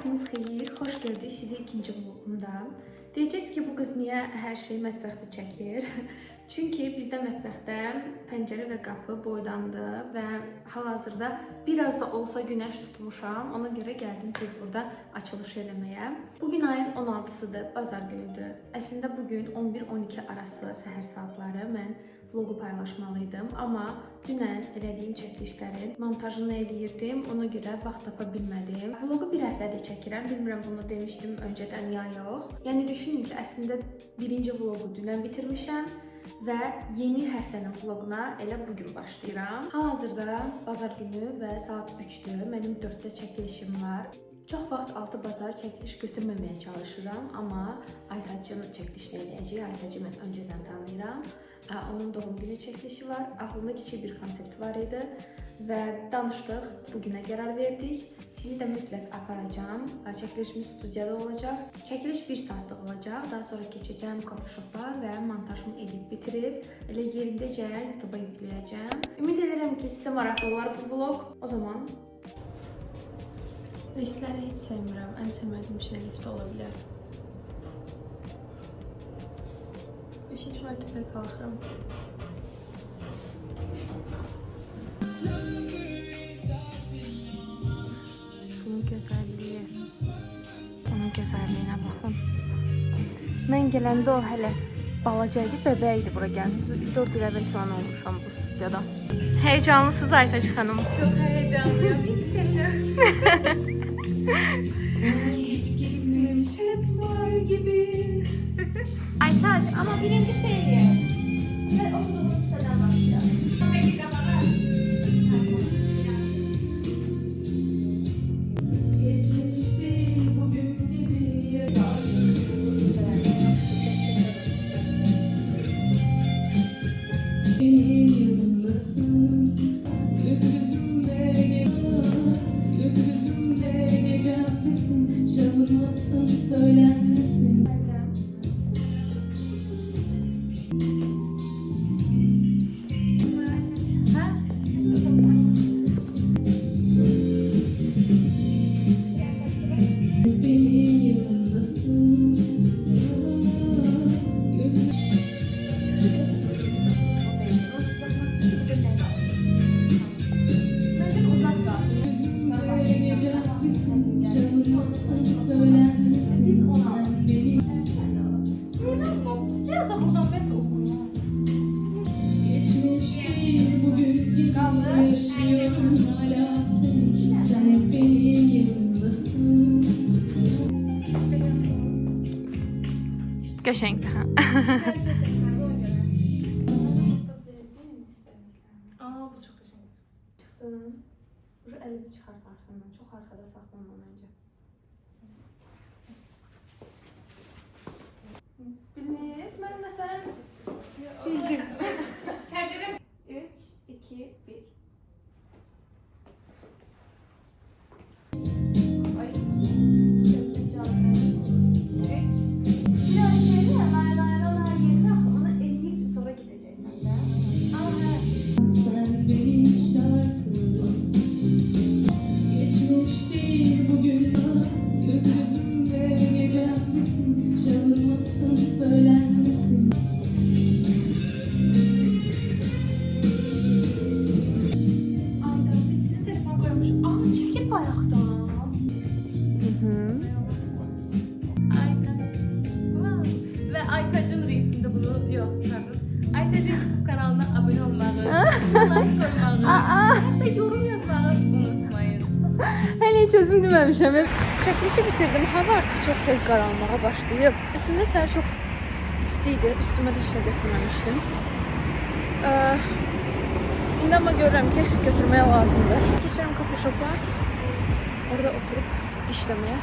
Vaxtınız xeyir, xoş gördük sizi ikinci vlogumda. Deyəcəksiniz ki, bu qız niyə hər şeyi mətbəxdə çəkir? Çünki bizdə mətbəxdə pəncərə və qapı boydandır və hal-hazırda biraz da olsa günəş tutmuşam. Ona görə gəldim tez burada açılış eləməyə. Bugün ayın 16-sıdır, bazar günüdür. Əslində bugün 11-12 arası səhər saatları mən vlogu paylaşmalıydım, amma dünən elədiyim çəkilişlərin montajını eləyirdim, ona görə vaxt tapa bilmədim. Vlogu bir həftədir çəkirəm, bilmirəm bunu demişdim öncədən ya yox. Yəni düşünün ki, əslində birinci vlogu dünən bitirmişəm və yeni həftənin vloguna elə bugün başlayıram. Hal-hazırda bazar günü və saat 3-dür, mənim 4-də çəkilişim var. Çox vaxt altı bazar çəkiliş götürməməyə çalışıram, amma Aytacın çəkilişini eləyəcək. Aytacı mən öncədən tanıyıram. Onun doğum günü çəkilişi var. Ağlımda kiçik bir konsept var idi və danışdıq, bugünə qərar verdik. Sizi də mütləq aparacağım. Çəkilişimiz studiyada olacaq. Çəkiliş 1 saatlıq olacaq. Daha sonra keçəcəm coffee shop'a və montajımı edib bitirib elə yerindəcə YouTube'a yükləyəcəm. Ümid edirəm ki, sizə maraqlı olar bu vlog. O zaman liftləri heç sevmirəm. Ən sevmədiyim şey lift ola bilər. 5-ci mərtəbəyə qalxıram. Bunun gözəlliyi. Onun gözəlliyinə baxın. Mən gələndə o hələ balaca idi, bəbə idi bura gəlmiş. 4 il əvvəl falan olmuşam bu studiyada. Heyecanlısınız Aytaç xanım. Çok heyecanlıyım. İlk seni. Hiç gitmemiş hep var gibi. Aytaç ama birinci şeyi. Ve okuduğumuz sıradan başlıyor. Geçmişti bugün gibi. Benim yanımdasın. Gökyüzümde gecemdesin. Çalınmasın, söylenmesin. Biraz da buradan belki okuyayım. Geçmiş değil bugün gibi yaşıyorum hala seni. Sen hep benim yanımdasın. Qəşəngdir, hə? Aa bu çok güzel. Çıxdım. Şu əlimi çıxart arxamdan. Çox arxada saxlanma məncə. Bilir, mən məsələn bildim. 3, 2, 1. Ay, çok canım. 3. Biraz şeydi ya, laylalar yerine onu eləyib sonra gidəcəksən də. Aha. Sen benim şarkılarımsın. Geçmiş değil bugün. Gökyüzümde gecemdesin. Çalınmasın, söylenmesin. Ayda biz sizin telefon koymuş. Aa, çekip ayaktan. Ve Aytac'ın reisinde bunu yok pardon. Aytac'ın YouTube kanalına abone olmayı, like koymayı, hatta yorum yazmayı unutmayın. Hələ heç özüm deməmişəm. Çəkilişi bitirdim. Hava artıq çox tez qaralmağa başlayıb. Əslində səhər çox isti idi. Üstümə də heç nə götürməmişdim. İndi amma görürəm ki, götürməyə lazımdır. Keçirəm coffee shop'a. Orada oturub işləməyə.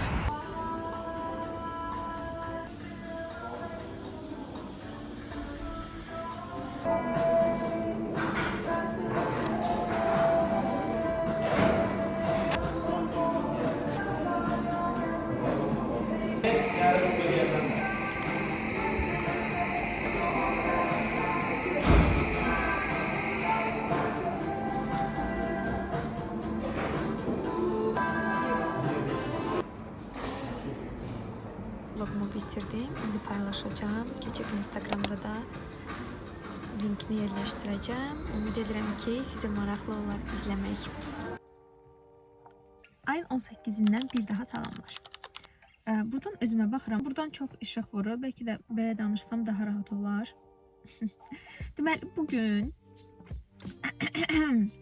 vlogumu bitirdim. İndi paylaşacağım. Keçib Instagramda da linkini yerləşdirəcəm. Ümid edirəm ki, sizə maraqlı olar izləmək. Ayın 18-dən bir daha salamlar. Buradan özümə baxıram. Buradan çox işıq vurur. Bəlkə də belə danışsam daha rahat olar. Deməli,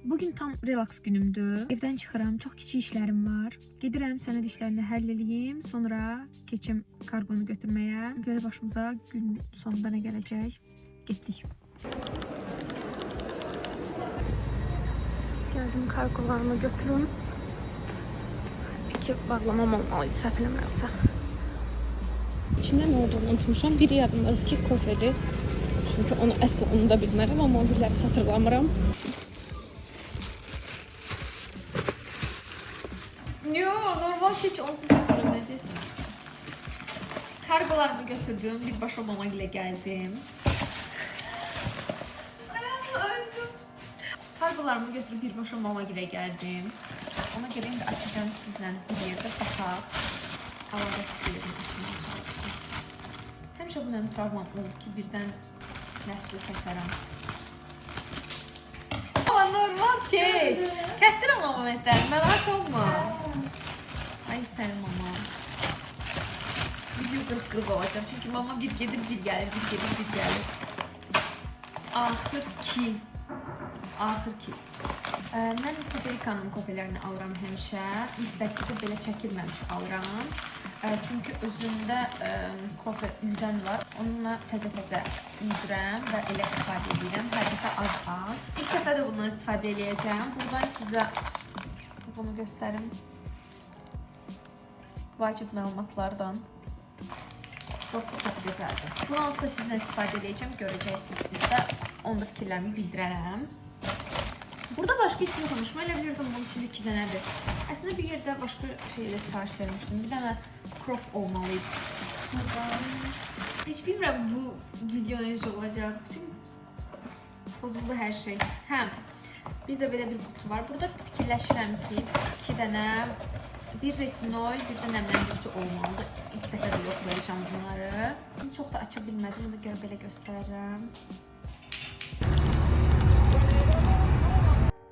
bugün tam relax günümdür. Evdən çıxıram, çox kiçik işlərim var. Gedirəm, sənəd işlərini həll eləyim, sonra keçim kargonu götürməyə. Görə başımıza gün sonunda nə gələcək? Getdik. Gəldim, kargolarımı götürüm. İki bağlamam olmalıydı, səhv eləmirəmsə. İçində nə olduğunu unutmuşam. Biri yadımdadır ki, kofedir. Çünki onu əsla onu da bilmərəm, amma o birləri xatırlamıram. Yo, normal heç onsuz da görə biləcəksən. Kargolarımı götürdüm, birbaşa mama ilə gəldim. Kargolarımı götürüb birbaşa mama ilə gəldim. Ona görə indi açacağım sizlə bir yerdə baxaq. Havada istəyirəm açmaya çalışdım. Həmişə bu mənim travmam olub ki, birdən nəsli kəsərəm. Ama normal keç. Kəsirəm ama mətlərim, narahat olma. Ay sənin mama. Video qırıq-qırıq olacaq. Çünki mama bir gedir, bir gəlir, bir gedir, bir gəlir. Axır ki. Mən Koferikanın kofelerini alıram həmişə. İlk də belə çəkilməmiş alıram. Çünki özündə kofe üydən var. Onunla təzə-təzə üyürəm və elə istifadə edirəm. Hər dəfə az-az. İlk dəfə də bundan istifadə edəcəm. Buradan sizə bunu göstərim. Vacib məlumatlardan. Çox gözəldir. Bunu olsa sizlə istifadə edəcəm. Görəcəksiniz sizdə. Onda fikirlərimi bildirərəm. Burada başqa heç kimi konuşma. Elə bilirdim bunun içində 2 dənədir. Əslində bir yerdə başqa şeylə sifariş vermişdim. Bir dənə crop olmalıydı. Heç bilmirəm bu video necə olacaq. Bütün pozuldu hər şey. Bir də belə bir qutu var. Burada fikirləşirəm ki, 2 dənə, bir retinol, bir də nəmləndirici olmalıdır. İlk dəfə də yoxlayacağım bunları. Çox da aça bilmədim. Ona görə belə göstərəcəm.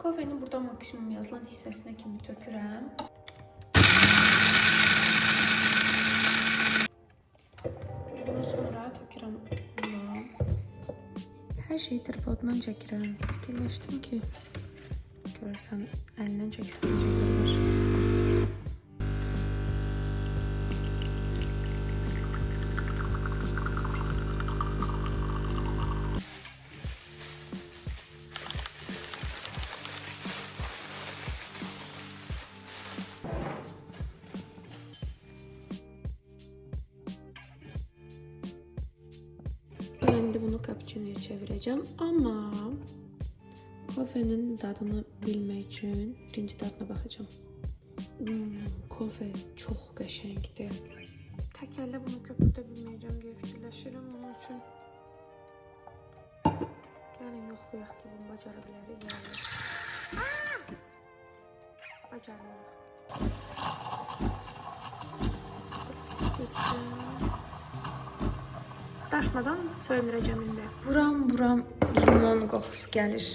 Kofenin burada maksimum yazılan hissəsinə kimi tökürəm. Bunu sonra tökürəm buna. Hər şeyi tripoddan çəkirəm. Fikirləşdim ki, görürsən, əlindən çəkib necə görünür. Ben de bunu cappuccino'ya çevireceğim ama kofenin dadını bilmek için birinci dadına bakacağım. Kofe çok qəşəngdir. Tek elle bunu köpürdə bilməyəcəm deyə fikirləşirəm. Onun üçün gəlin yoxlayaq ki, bunu bacara bilərik. Bacarmırıq. Daşmadan söndürəcəm indi. Buram limon qoxusu gəlir.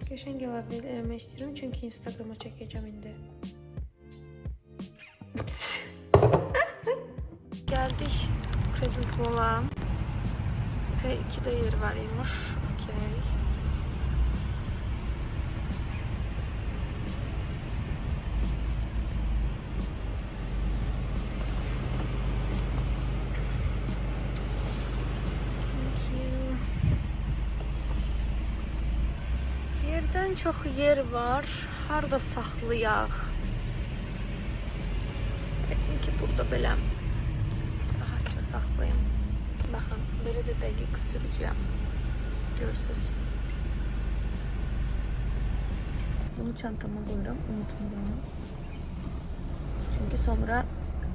Qəşəng əlavə eləmək istəyirəm çünki Instagrama çəkəcəm indi. Gəldik Crescent Mall'a. P2'de yer var imiş. Okey. Yerdən çox yer var. Harda saxlayaq? Dedim ki, burada belə rahatca saxlayım. Baxın, belə də dəqiq sürücüyəm. Görürsünüz. Bunu çantama qoyuram, unutmuram. Çünki sonra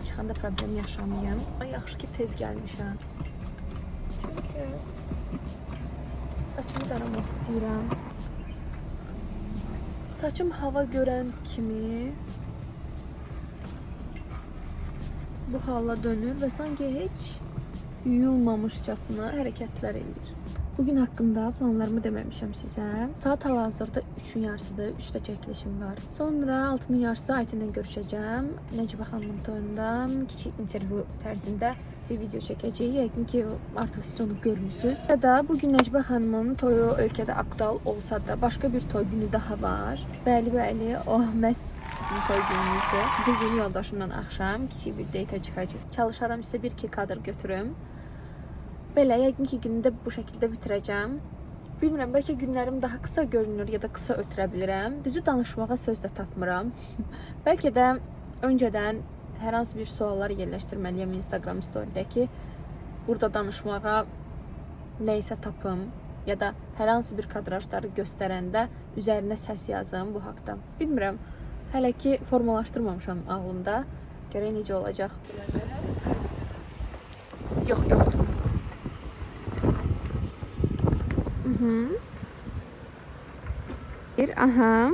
çıxanda problem yaşamayım. Yaxşı ki, tez gəlmişəm. Çünki saçımı daramaq istəyirəm. Saçım hava görən kimi bu hala dönür və sanki heç yuyulmamışcasına hərəkətlər edir. Bugün haqqında planlarımı deməmişəm sizə. Saat hal-hazırda 3-ün yarısıdır, 3-də çəkilişim var. Sonra 6-nın yarısı Aytənlə görüşəcəm. Nəcibə xanımın toyundan kiçik intervyu tərzində bir video çəkəcəyik. Yəqin ki, artıq siz onu görmüsünüz. Və da bugün Nəcibə xanımın toyu ölkədə aktual olsa da, başqa bir toy günü daha var. Bəli, o məhz bizim toy günümüzdür. Bugün yoldaşımla axşam kiçik bir date çıxacaq. Çalışaram sizə bir iki kadr götürüm. Belə, yəqin ki, günü də bu şəkildə bitirəcəm. Bilmirəm, bəlkə günlərim daha qısa görünür ya da qısa ötürə bilirəm. Düzü danışmağa söz də tapmıram. Bəlkə də öncədən hər hansı bir suallar yerləşdirməliyəm Instagram story-də ki, burada danışmağa nəysə tapım ya da hər hansı bir kadrajları göstərəndə üzərinə səs yazım bu haqda. Bilmirəm, hələ ki formalaşdırmamışam ağlımda. Görək necə olacaq. Yoxdur. Aha.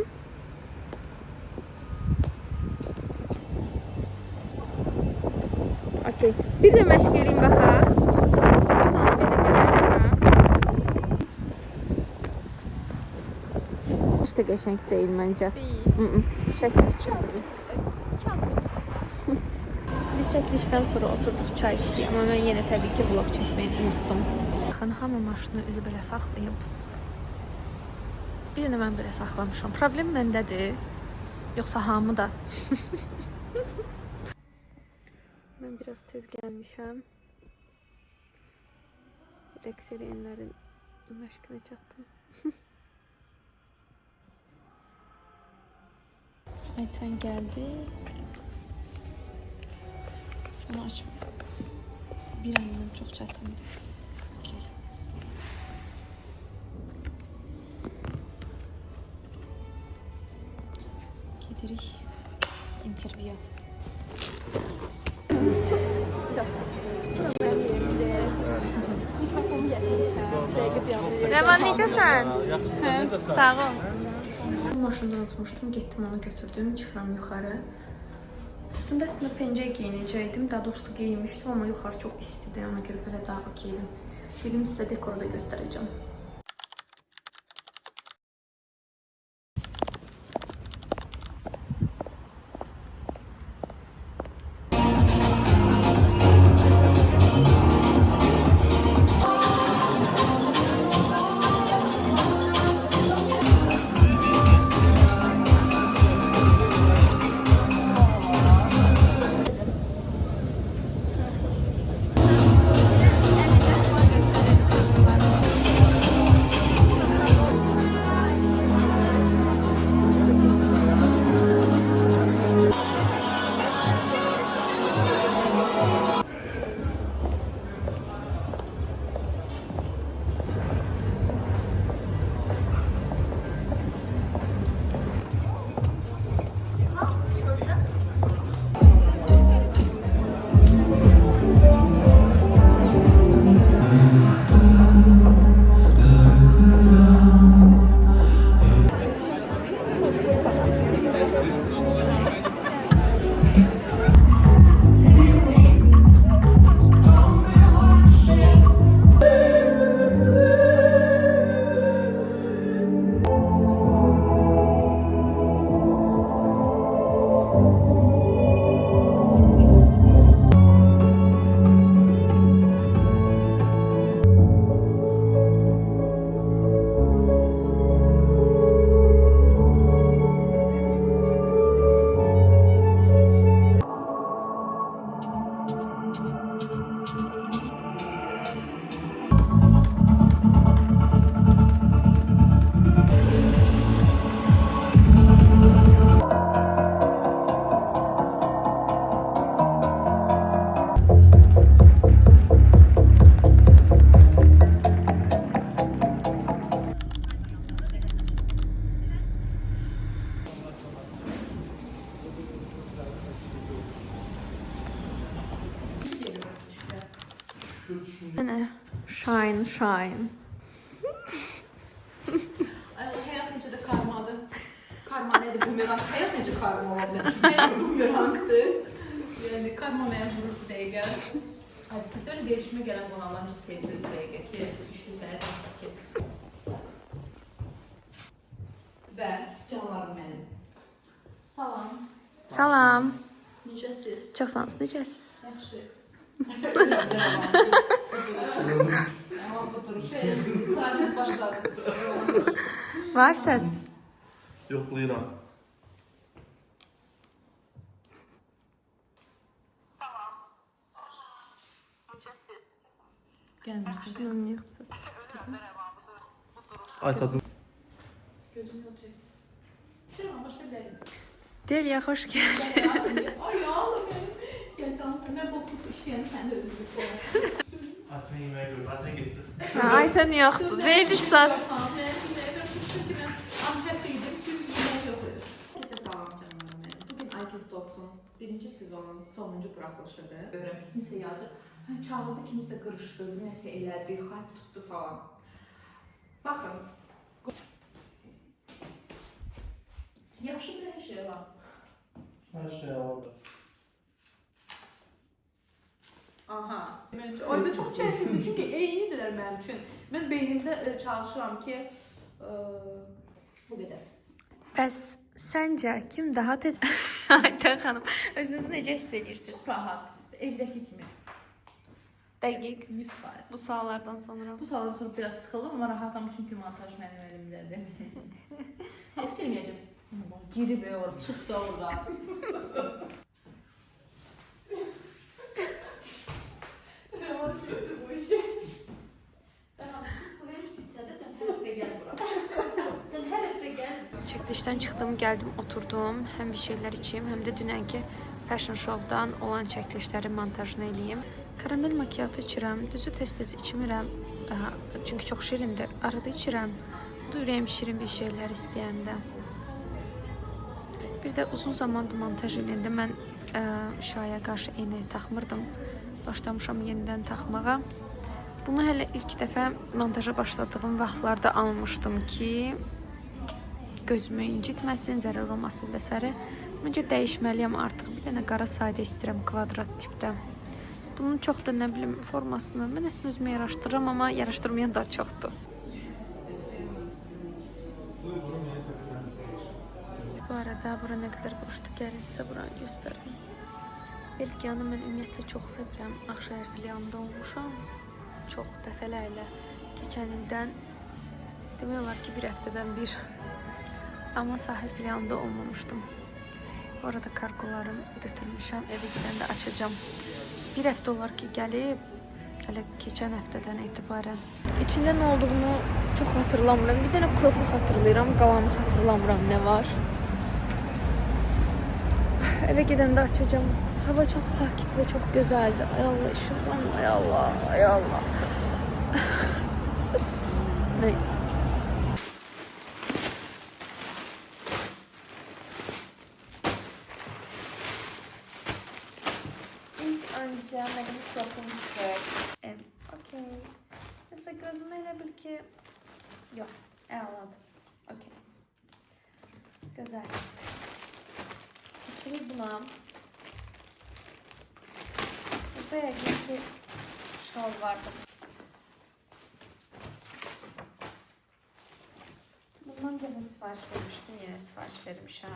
Okey. Bir də məşq eləyim baxaq. Sonra bir də gələrəm. Heç də qəşəng deyil məncə. Şəkil üçün. Biz çəkilişdən sonra oturduq çay içdik, amma mən yenə təbii ki vlog çəkməyi unutdum. Baxın, hamı maşını üzü belə saxlayıb. Bir də mən belə saxlamışam. Problem məndədir, yoxsa hamı da. Mən biraz tez gəlmişəm. Rəqs edənlərin məşqinə çatdım. Aytən gəldi. Onu açma. Bir andan çox çətindir. Okay. Gedirik intervyu. Rəvan, necəsən? Sağ ol. Maşında unutmuşdum, getdim onu götürdüm, çıxıram yuxarı. Üstümdə əslində pencək geyinəcəkdim, daha doğrusu geyinmişdim, amma yuxarı çox istidir, ona görə belə daha okeydim. Gedim sizə dekoru da göstərəcəm. Yine shine shine. Hayat necə də karmadır. Karma nədir? Bumerang. Hayat necə karma ola bilər? Bumerangdır. Yani karma mecbur bu dəqiqə. Ay, təsəvvür verişmə gələn qonaqlar necə sevdirir bu dəqiqə ki, düşdü sənə ki. Və canlarım mənim. Salam. Salam. Necəsiz? Çıxsanız necəsiz? Yaxşı. Amma bu duruş, proses başladı. Var səs. Yoxlayıram. Gəlmirsiniz. Yoxsuz. Aytacın. Gözüm yox. Çırma, başa bilərim. Deliya, xoş gəldin. Ay yavrum benim. Gel sen ben bokluq işləyəni sən də özün tutma. Aytın yeməyə görə, aytın getdi. Ayten yoxdur. Veriliş saat. Bugün Icon Talks'un birinci sezonun sonuncu buraxılışıdır. Görürəm ki, kimsə yazır, çağırdı, kimsə qırışdırdı, nəsə elədi, hype tutdu falan. Baxın. Yaxşıdır, hər şey var. Hər şey aldı. Aha. Məncə ayda çox çətindir çünki eynidirlər mənim üçün. Mən beynimdə çalışıram ki, bu qədər. Bəs səncə kim daha tez... Ayten xanım, özünüzü necə hiss edirsiniz? Çox rahat, evdəki kimi. Dəqiq. 100%. Bu suallardan sonra. Bu sualdan sonra biraz sıxıldım amma rahatam çünki montaj mənim əlimdədir. Heç silməyəcəm. Girib orada, çıx da orada. Bu işi. Sen her hafta gel. Çəkilişdən çıxdım, gəldim, oturdum. Həm bir şeylər içeyim, həm də dünənki fashion show-dan olan çəkilişlərin montajını eləyim. Karamel makiyato içirəm, düzü tez-tez içmirəm. Çünki çox şirindir. Arada içirəm. Bu da ürəyim şirin bir şeylər istəyəndə. Bir də uzun zamandır montaj eləyəndə mən şaya qarşı eynək taxmırdım. Başlamışam yenidən taxmağa. Bunu hələ ilk dəfə montaja başladığım vaxtlarda almışdım ki, gözümü incitməsin, zərər olmasın və s. Məncə dəyişməliyəm artıq. Bir dənə qara sadə istəyirəm kvadrat tipdə. Bunun çox da nə bilim formasını mən əslində özümə yaraşdırıram, amma yaraşdırmayan da çoxdur. Bu arada bura nə qədər boşdur, gəlin sizə buranı göstərim. Belgiyanı mən ümumiyyətlə çox sevirəm. Ağşəhər filialında olmuşam. Çox dəfələrlə. Keçən ildən demək olar ki, bir həftədən bir. Amma sahil filialında olmamışdım. Bu arada kargolarımı götürmüşəm. Evə gidəndə açacağım. Bir həftə olar ki, gəlib. Hələ keçən həftədən etibarən. İçində nə olduğunu çox xatırlamıram. Bir dənə kropu xatırlayıram. Qalanı xatırlamıram nə var. Eve gidəndə açacağım. Hava çok sakit ve çok güzeldi. Ay Allah, şuradan, ay Allah, ay Allah. Neyse. İlk önce benim kropumu çıkar. Okey. Mesela gözüme elə bil ki... Yok, anladım. Okey. Güzel. İçeri buna... Buraya bir şal vardı. Bundan gene sipariş vermiştim. Yine sipariş vermişim.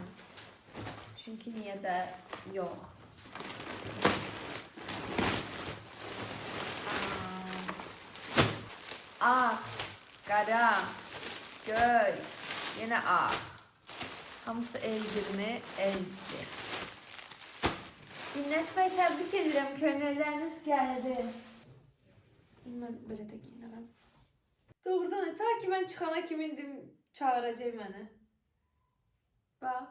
Çünkü niye de yok. Ak, qara, göy, yine ak. Hamısı eldirmi, eldir. Minnet Bey, təbrik edirəm, könülləriniz gəldi. Mən belə də giyinərəm. Doğrudan, ta ki mən çıxana kimindim çağıracaq məni. Bax.